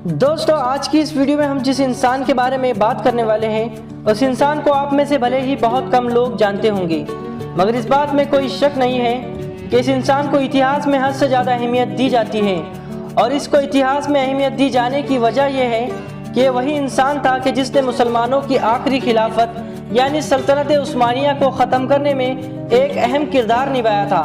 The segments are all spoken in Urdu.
دوستو آج کی اس ویڈیو میں ہم جس انسان کے بارے میں بات کرنے والے ہیں اس انسان کو آپ میں سے بھلے ہی بہت کم لوگ جانتے ہوں گے، مگر اس بات میں کوئی شک نہیں ہے کہ اس انسان کو اتہاس میں حد سے زیادہ اہمیت دی جاتی ہے، اور اس کو اتہاس میں اہمیت دی جانے کی وجہ یہ ہے کہ یہ وہی انسان تھا کہ جس نے مسلمانوں کی آخری خلافت یعنی سلطنت عثمانیہ کو ختم کرنے میں ایک اہم کردار نبھایا تھا۔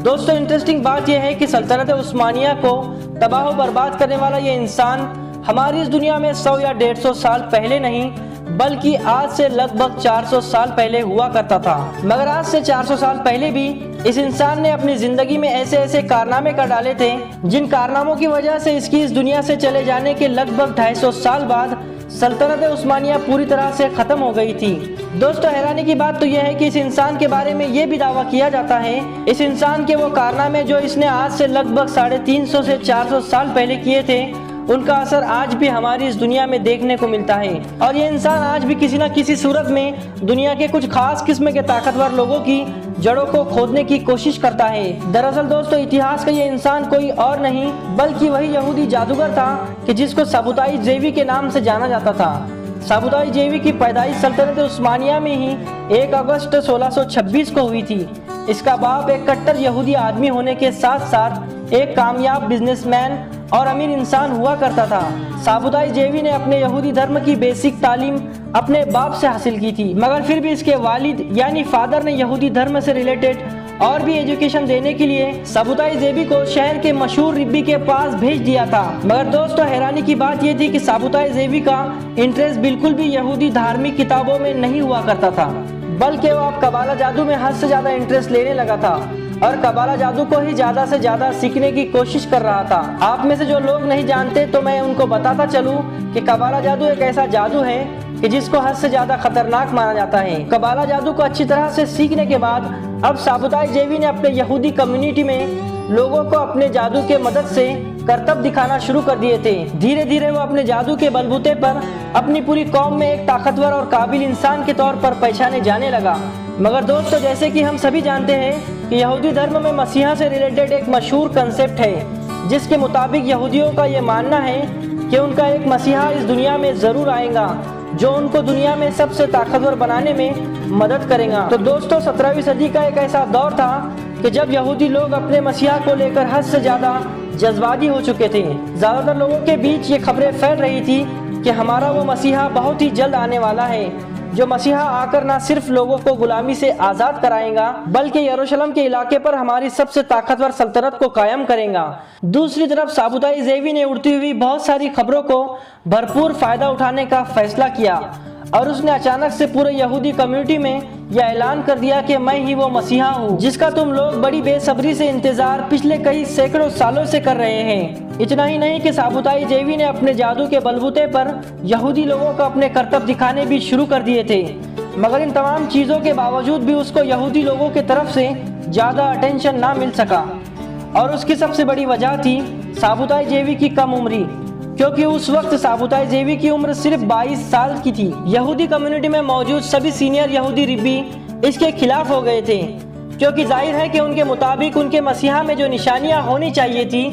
دوستو انٹرسٹنگ بات یہ ہے کہ سلطنت عثمانیہ کو تباہ و برباد کرنے والا یہ انسان ہماری اس دنیا میں 100 یا 150 سال پہلے نہیں بلکہ آج سے لگ بھگ 400 سال پہلے ہوا کرتا تھا، مگر آج سے 400 سال پہلے بھی اس انسان نے اپنی زندگی میں ایسے کارنامے کر ڈالے تھے جن کارناموں کی وجہ سے اس کی اس دنیا سے چلے جانے کے لگ بھگ 250 سال بعد سلطنت عثمانیہ پوری طرح سے ختم ہو گئی تھی۔ دوستو حیرانی کی بات تو یہ ہے کہ اس انسان کے بارے میں یہ بھی دعویٰ کیا جاتا ہے اس انسان کے وہ کارنامے جو اس نے آج سے لگ بھگ 350 سے 400 سال پہلے کیے تھے ان کا اثر آج بھی ہماری اس دنیا میں دیکھنے کو ملتا ہے، اور یہ انسان آج بھی کسی نہ کسی صورت میں دنیا کے کچھ خاص قسم کے طاقتور لوگوں کی جڑوں کو کھودنے کی کوشش کرتا ہے۔ دراصل دوستو اتہاس کا یہ انسان کوئی اور نہیں بلکہ وہی یہودی جادوگر تھا کہ جس کو سابوتائی زیوی کے نام سے جانا جاتا تھا۔ سابوتائی زیوی کی پیدائش سلطنت عثمانیہ میں ہی 1 اگست 1626 کو ہوئی تھی۔ اس کا باپ ایک کٹر یہودی آدمی ہونے کے ساتھ ساتھ ایک کامیاب بزنس مین اور امیر انسان ہوا کرتا تھا۔ سابوتائی زیوی نے اپنے یہودی دھرم کی بیسک تعلیم اپنے باپ سے حاصل کی تھی، مگر پھر بھی اس کے والد یعنی فادر نے یہودی دھرم سے ریلیٹڈ اور بھی ایجوکیشن دینے کے لیے سابوتائی زیوی کو شہر کے مشہور ربی کے پاس بھیج دیا تھا۔ مگر دوستو حیرانی کی بات یہ تھی کہ سابوتائی زیوی کا انٹرسٹ بالکل بھی یہودی دھارمک کتابوں میں نہیں ہوا کرتا تھا، بلکہ وہ اب قبالہ جادو میں حد سے زیادہ انٹرسٹ لینے لگا تھا اور قبالہ جادو کو ہی زیادہ سے زیادہ سیکھنے کی کوشش کر رہا تھا۔ آپ میں سے جو لوگ نہیں جانتے تو میں ان کو بتاتا چلوں کہ قبالہ جادو ایک ایسا جادو ہے کہ جس کو حد سے زیادہ خطرناک مانا جاتا ہے۔ قبالہ جادو کو اچھی طرح سے سیکھنے کے بعد اب سابوتائی زیوی نے اپنے یہودی کمیونٹی میں لوگوں کو اپنے جادو کے مدد سے کرتب دکھانا شروع کر دیے تھے۔ دھیرے دھیرے وہ اپنے جادو کے بلبوتے پر اپنی پوری قوم میں ایک طاقتور اور قابل انسان کے طور پر پہچانے جانے لگا۔ مگر دوستو جیسے کہ ہم سبھی جانتے ہیں کہ یہودی دھرم میں مسیحا سے ریلیٹڈ ایک مشہور کنسپٹ ہے جس کے مطابق یہودیوں کا یہ ماننا ہے کہ ان کا ایک مسیحا اس دنیا میں ضرور آئے گا جو ان کو دنیا میں سب سے طاقتور بنانے میں مدد کرے گا۔ تو دوستو 17ویں صدی کا ایک ایسا دور تھا کہ جب یہودی لوگ اپنے مسیحا کو لے کر حد سے زیادہ جذباتی ہو چکے تھے۔ زیادہ تر لوگوں کے بیچ یہ خبریں پھیل رہی تھی کہ ہمارا وہ مسیحا بہت ہی جلد آنے والا ہے جو مسیحا آ کر نہ صرف لوگوں کو غلامی سے آزاد کرائے گا بلکہ یروشلم کے علاقے پر ہماری سب سے طاقتور سلطنت کو قائم کرے گا۔ دوسری طرف سابوتائی زیوی نے اڑتی ہوئی بہت ساری خبروں کو بھرپور فائدہ اٹھانے کا فیصلہ کیا اور اس نے اچانک سے پورے یہودی کمیونٹی میں یہ اعلان کر دیا کہ میں ہی وہ مسیحا ہوں جس کا تم لوگ بڑی بے صبری سے انتظار پچھلے کئی سینکڑوں سالوں سے کر رہے ہیں۔ اتنا ہی نہیں کہ سابوتائی زیوی نے اپنے جادو کے بلبوتے پر یہودی لوگوں کو اپنے کرتب دکھانے بھی شروع کر دیے تھے، مگر ان تمام چیزوں کے باوجود بھی اس کو یہودی لوگوں کی طرف سے زیادہ اٹینشن نہ مل سکا، اور اس کی سب سے بڑی وجہ تھی سابوتائی زیوی کی کم عمری، کیونکہ اس وقت سابوتائی زیوی کی عمر صرف 22 سال کی تھی۔ یہودی کمیونٹی میں موجود سبھی سینئر یہودی ربی اس کے خلاف ہو گئے تھے، کیونکہ ظاہر ہے کہ ان کے مطابق ان کے مسیحا میں جو نشانیاں ہونی چاہیے تھی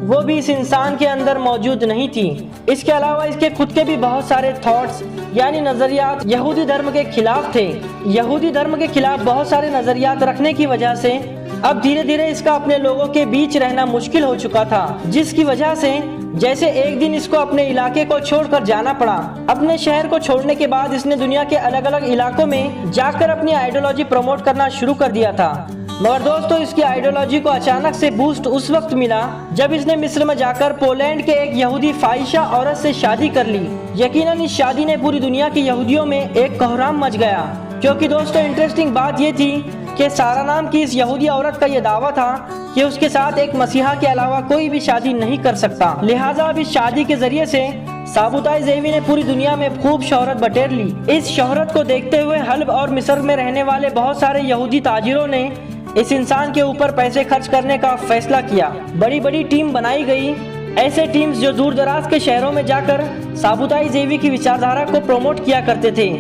وہ بھی اس انسان کے اندر موجود نہیں تھی۔ اس کے علاوہ اس کے خود کے بھی بہت سارے تھاٹس یعنی نظریات یہودی دھرم کے خلاف تھے۔ یہودی دھرم کے خلاف بہت سارے نظریات رکھنے کی وجہ سے اب دھیرے دھیرے اس کا اپنے لوگوں کے بیچ رہنا مشکل ہو چکا تھا، جس کی وجہ سے جیسے ایک دن اس کو اپنے علاقے کو چھوڑ کر جانا پڑا۔ اپنے شہر کو چھوڑنے کے بعد اس نے دنیا کے الگ الگ علاقوں میں جا کر اپنی آئیڈیالوجی پروموٹ کرنا شروع کر دیا تھا، مگر دوستو اس کی آئیڈیالوجی کو اچانک سے بوسٹ اس وقت ملا جب اس نے مصر میں جا کر پولینڈ کے ایک یہودی فاحشہ عورت سے شادی کر لی۔ یقیناً اس شادی نے پوری دنیا کے یہودیوں میں ایک کوہرام مچ گیا، کیونکہ دوستو انٹرسٹنگ بات یہ تھی کہ سارا نام کی اس یہودی عورت کا یہ دعویٰ تھا کہ اس کے ساتھ ایک مسیحا کے علاوہ کوئی بھی شادی نہیں کر سکتا، لہٰذا اب اس شادی کے ذریعے سے سابوتائی زیوی نے پوری دنیا میں خوب شہرت بٹیر لی۔ اس شہرت کو دیکھتے ہوئے حلب اور مصر میں رہنے والے بہت سارے یہودی تاجروں نے اس انسان کے اوپر پیسے خرچ کرنے کا فیصلہ کیا۔ بڑی بڑی ٹیم بنائی گئی، ایسے ٹیمز جو دور دراز کے شہروں میں جا کر سابوتائی زیوی کی وچاردھارا کو پروموٹ کیا کرتے تھے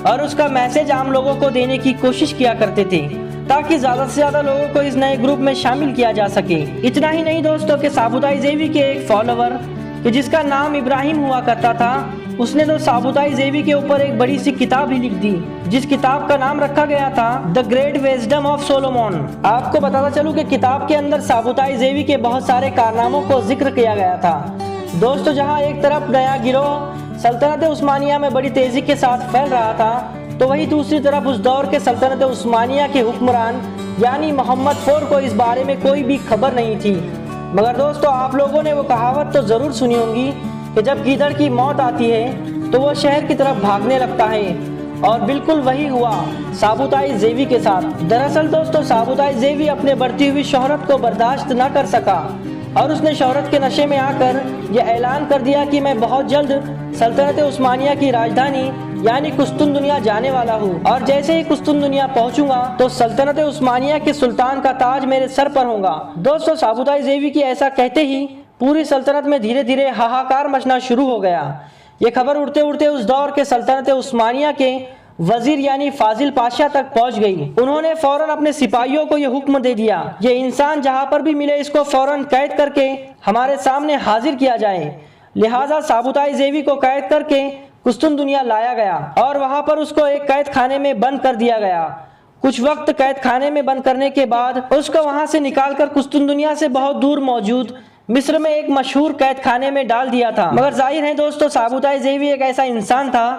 اور اس کا میسج عام لوگوں کو دینے کی کوشش کیا کرتے تھے تاکہ زیادہ سے زیادہ لوگوں کو اس نئے گروپ میں شامل کیا جا سکے۔ اتنا ہی نہیں دوستو کہ سابوتائی زیوی کے ایک فالوور کہ جس کا نام ابراہیم ہوا کرتا تھا، اس نے تو سابوتائی زیوی کے اوپر ایک بڑی سی کتاب ہی لکھ دی، جس کتاب کا نام رکھا گیا تھا دا گریٹ وزڈم آف سولومون۔ آپ کو بتاتا چلوں کہ کتاب کے اندر سابوتائی زیوی کے بہت سارے کارناموں کو ذکر کیا گیا تھا۔ دوستو، جہاں ایک طرف نیا گروہ سلطنت عثمانیہ میں بڑی تیزی کے ساتھ پھیل رہا تھا، تو وہی دوسری طرف اس دور کے سلطنت عثمانیہ کے حکمران یعنی محمد فور کو اس بارے میں کوئی بھی خبر نہیں تھی۔ مگر دوستو، آپ لوگوں نے وہ کہاوت تو ضرور سنی ہوگی کہ جب گیدڑ کی موت آتی ہے تو وہ شہر کی طرف بھاگنے لگتا ہے، اور بالکل وہی ہوا سابوتائی زیوی کے ساتھ۔ دراصل دوستو، سابوتائی زیوی اپنے بڑھتی ہوئی شہرت کو برداشت نہ کر سکا، اور اس نے شہرت کے نشے میں آ کر یہ اعلان کر دیا کہ میں بہت جلد سلطنت عثمانیہ کی راجدھانی یعنی قسطنطنیہ جانے والا ہوں، اور جیسے ہی قسطنطنیہ پہنچوں گا تو سلطنت عثمانیہ کے سلطان کا تاج میرے سر پر ہوگا۔ دوستو، سابوتائی زیوی کی ایسا کہتے ہی پوری سلطنت میں دھیرے دھیرے ہاہاکار مچنا شروع ہو گیا۔ یہ خبر اڑتے اڑتے اس دور کے سلطنت عثمانیہ کے وزیر یعنی فاضل پاشا تک پہنچ گئی۔ انہوں نے فوراً اپنے سپاہیوں کو یہ حکم دے دیا، یہ انسان جہاں پر بھی ملے اس کو فوراً قید کر کے ہمارے سامنے حاضر کیا جائے۔ لہٰذا سابوتائی زیوی کو قید کر کے قسطنطنیہ لایا گیا، اور وہاں پر اس کو ایک قید خانے میں بند کر دیا گیا۔ کچھ وقت قید خانے میں بند کرنے کے بعد اس کو وہاں سے نکال کر قسطنطنیہ سے بہت دور موجود مصر میں ایک مشہور قید خانے میں ڈال دیا تھا۔ مگر ظاہر ہے دوستو، سابوتائی زیوی ایک ایسا انسان تھا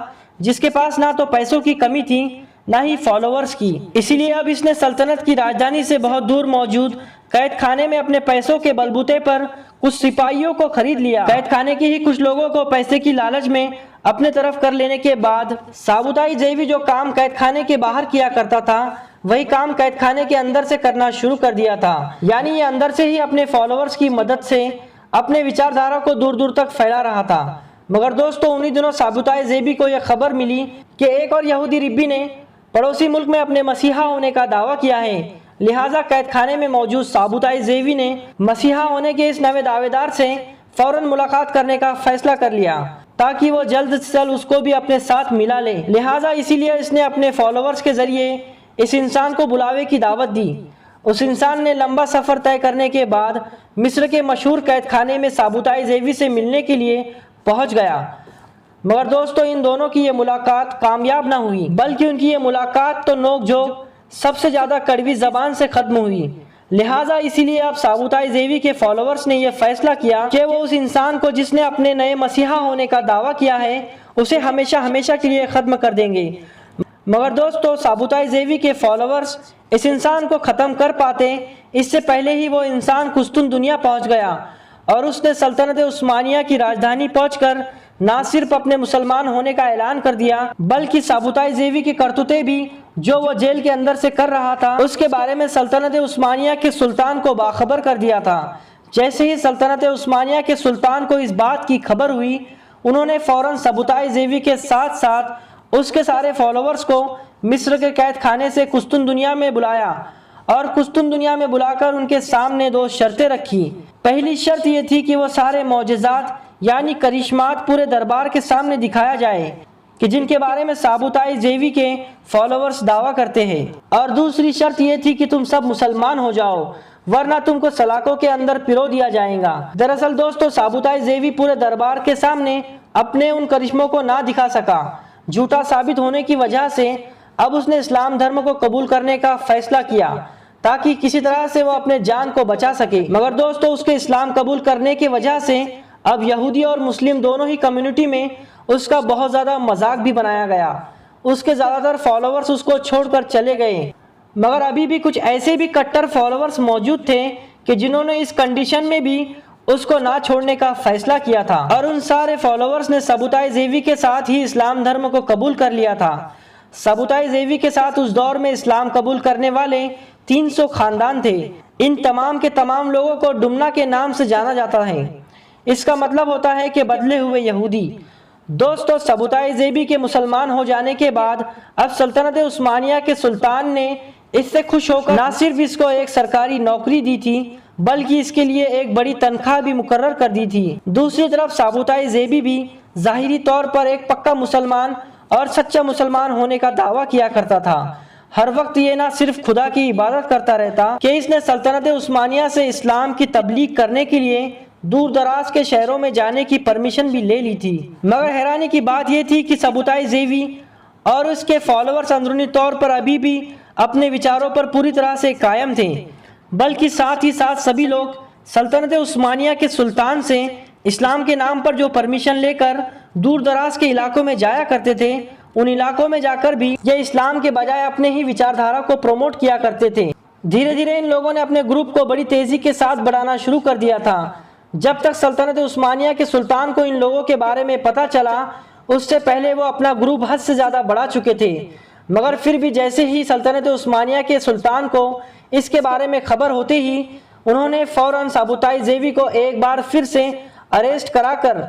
جس کے پاس نہ تو پیسوں کی کمی تھی نہ ہی فالوورز کی، اسی لیے اب اس نے سلطنت کی راجدھانی سے بہت دور موجود قید خانے میں اپنے پیسوں کے بلبوتے پر کچھ سپاہیوں کو خرید لیا۔ قید خانے کے ہی کچھ لوگوں کو پیسے کی لالچ میں اپنے طرف کر لینے کے بعد سابوتائی زیوی جو کام قید خانے کے باہر کیا کرتا تھا وہی کام قید خانے کے اندر سے کرنا شروع کر دیا تھا، یعنی یہ اندر سے ہی اپنے فالوورز کی مدد سے اپنے وچاردھارا کو دور دور تک پھیلا رہا تھا۔ مگر دوستو، انہی دنوں سابوتائی زیوی کو یہ خبر ملی کہ ایک اور یہودی ربی نے پڑوسی ملک میں اپنے مسیحا ہونے کا دعویٰ کیا ہے۔ لہٰذا قید خانے میں موجود سابوتائی زیوی نے مسیحا ہونے کے اس نئے دعوے دار سے فوراً ملاقات کرنے کا فیصلہ کر لیا تاکہ وہ جلد سے جلد اس کو بھی اپنے ساتھ ملا لے۔ لہٰذا اسی لیے اس نے اپنے فالوورز کے ذریعے اس انسان کو بلاوے کی دعوت دی۔ اس انسان نے لمبا سفر طے کرنے کے بعد مصر کے مشہور قید خانے میں سابوتائی زیوی سے ملنے کے لیے پہنچ گیا۔ مگر دوستو، ان دونوں کی یہ ملاقات کامیاب نہ ہوئی، بلکہ ان کی یہ ملاقات تو نوک جھوک سب سے زیادہ کڑوی زبان سے ختم ہوئی۔ لہٰذا اسی لیے اب سابوتائی زیوی کے فالوورز نے یہ فیصلہ کیا کہ وہ اس انسان کو جس نے اپنے نئے مسیحا ہونے کا دعویٰ کیا ہے اسے ہمیشہ ہمیشہ کے لیے ختم کر دیں گے۔ مگر دوستو، سابوتائی زیوی کے فالوورز اس انسان کو ختم کر پاتے اس سے پہلے ہی وہ انسان قسطنطنیہ پہنچ گیا، اور اس نے سلطنت عثمانیہ کی راجدھانی پہنچ کر نہ صرف اپنے مسلمان ہونے کا اعلان کر دیا بلکہ سابوتائی زیوی کی کرتوتیں بھی جو وہ جیل کے اندر سے کر رہا تھا اس کے بارے میں سلطنت عثمانیہ کے سلطان کو باخبر کر دیا تھا۔ جیسے ہی سلطنت عثمانیہ کے سلطان کو اس بات کی خبر ہوئی، انہوں نے فوراً سابوتائی زیوی کے ساتھ ساتھ اس کے سارے فالوورز کو مصر کے قید خانے سے قسطنطنیہ میں بلایا، اور قسطنطنیہ میں بلا کر ان کے سامنے دو شرطیں رکھی۔ پہلی شرط یہ تھی کہ وہ سارے معجزات یعنی کرشمات پورے دربار کے سامنے دکھایا جائے کہ جن کے بارے میں سابوتائی زیوی کے فالوورز دعویٰ کرتے ہیں، اور دوسری شرط یہ تھی کہ تم سب مسلمان ہو جاؤ ورنہ تم کو سلاخوں کے اندر پرو دیا جائے گا۔ دراصل دوستو، سابوتائی زیوی پورے دربار کے سامنے اپنے ان کرشموں کو نہ دکھا سکا۔ جھوٹا ثابت ہونے کی وجہ سے اب اس نے اسلام دھرم کو قبول کرنے کا فیصلہ کیا تاکہ کسی طرح سے وہ اپنے جان کو بچا سکے۔ مگر دوستو، اس کے اسلام قبول کرنے کی وجہ سے اب یہودی اور مسلم دونوں ہی کمیونٹی میں اس کا بہت زیادہ مذاق بھی بنایا گیا۔ اس کے زیادہ تر فالوورز اس کو چھوڑ کر چلے گئے، مگر ابھی بھی کچھ ایسے بھی کٹر فالوورز موجود تھے کہ جنہوں نے اس کنڈیشن میں بھی اس کو نہ چھوڑنے کا فیصلہ کیا تھا، اور ان سارے فالوورز نے سابوتائی زیوی کے ساتھ ہی اسلام دھرم کو قبول کر لیا تھا۔ سابوتائی زیوی کے ساتھ اس دور میں اسلام قبول کرنے والے 300 خاندان تھے۔ ان تمام کے تمام لوگوں کو ڈمنا کے نام سے جانا جاتا ہے۔ اس کا مطلب ہوتا ہے کہ بدلے ہوئے یہودی۔ دوستو، سابوتائی زیوی کے مسلمان ہو جانے کے بعد اب سلطنت عثمانیہ کے سلطان نے اس سے خوش ہو کر نہ صرف اس کو ایک سرکاری نوکری دی تھی بلکہ اس کے لیے ایک بڑی تنخواہ بھی مقرر کر دی تھی۔ دوسری طرف سابوتائی زیوی بھی ظاہری طور پر ایک پکا مسلمان اور سچا مسلمان ہونے کا دعویٰ کیا کرتا تھا۔ ہر وقت یہ نہ صرف خدا کی عبادت کرتا رہتا کہ اس نے سلطنت عثمانیہ سے اسلام کی تبلیغ کرنے کے لیے دور دراز کے شہروں میں جانے کی پرمیشن بھی لے لی تھی، مگر حیرانی کی بات یہ تھی کہ سبوتائی زیوی اور اس کے فالوورز اندرونی طور پر ابھی بھی اپنے وچاروں پر پوری طرح سے قائم تھے، بلکہ ساتھ ہی ساتھ سبھی لوگ سلطنت عثمانیہ کے سلطان سے اسلام کے نام پر جو پرمیشن لے کر دور دراز کے علاقوں میں جایا کرتے تھے، ان علاقوں میں جا کر بھی یہ اسلام کے بجائے اپنے ہی وچاردھارا کو پروموٹ کیا کرتے تھے۔ دھیرے دھیرے ان لوگوں نے اپنے گروپ کو بڑی تیزی کے ساتھ بڑھانا شروع کر دیا تھا۔ جب تک سلطنت عثمانیہ کے سلطان کو ان لوگوں کے بارے میں پتہ چلا، اس سے پہلے وہ اپنا گروپ حد سے زیادہ بڑھا چکے تھے، مگر پھر بھی جیسے ہی سلطنت عثمانیہ کے سلطان کو اس کے بارے میں خبر ہوتے ہی انہوں نے فوراً سبوتائی زیوی کو ایک بار پھر سے اریسٹ کرا کر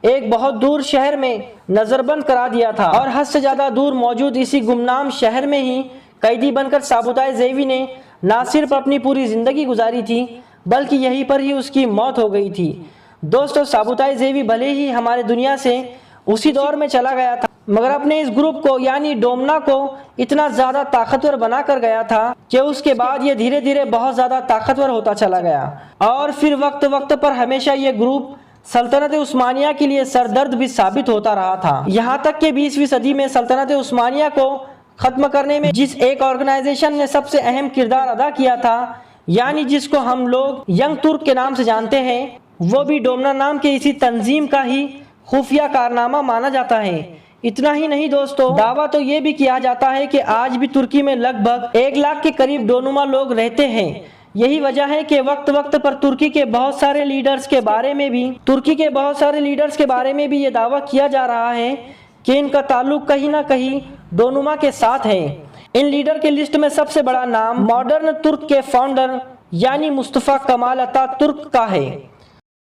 ایک بہت دور شہر میں نظر بند کرا دیا تھا، اور حد سے زیادہ دور موجود اسی گمنام شہر میں ہی قیدی بن کر سبوتائی زیوی نے نہ صرف اپنی پوری زندگی گزاری تھی بلکہ یہیں پر ہی اس کی موت ہو گئی تھی۔ دوستو، سبوتائی زیوی بھلے ہی ہمارے دنیا سے اسی دور میں چلا گیا تھا، مگر اپنے اس گروپ کو یعنی ڈومنا کو اتنا زیادہ طاقتور بنا کر گیا تھا کہ اس کے بعد یہ دھیرے دھیرے بہت زیادہ طاقتور ہوتا چلا گیا، اور پھر وقت وقت پر ہمیشہ یہ گروپ سلطنت عثمانیہ کے لیے سردرد بھی ثابت ہوتا رہا تھا، یہاں تک کہ 20ویں صدی میں سلطنت عثمانیہ کو ختم کرنے میں جس ایک آرگنائزیشن نے سب سے اہم کردار ادا کیا تھا، یعنی جس کو ہم لوگ ینگ ترک کے نام سے جانتے ہیں، وہ بھی ڈومنا نام کے اسی تنظیم کا ہی خفیہ کارنامہ مانا جاتا ہے۔ اتنا ہی نہیں دوستو، دعویٰ تو یہ بھی کیا جاتا ہے کہ آج بھی ترکی میں لگ بھگ 1 لاکھ کے قریب ڈونما لوگ رہتے ہیں۔ یہی وجہ ہے کہ وقت وقت پر ترکی کے بہت سارے لیڈرز کے بارے میں بھی یہ دعویٰ کیا جا رہا ہے کہ ان کا تعلق کہیں نہ کہیں ڈونما کے ساتھ ہے۔ ان لیڈر کے لسٹ میں سب سے بڑا نام ماڈرن ترک کے فاؤنڈر یعنی مصطفیٰ کمال اتاتürk کا ہے۔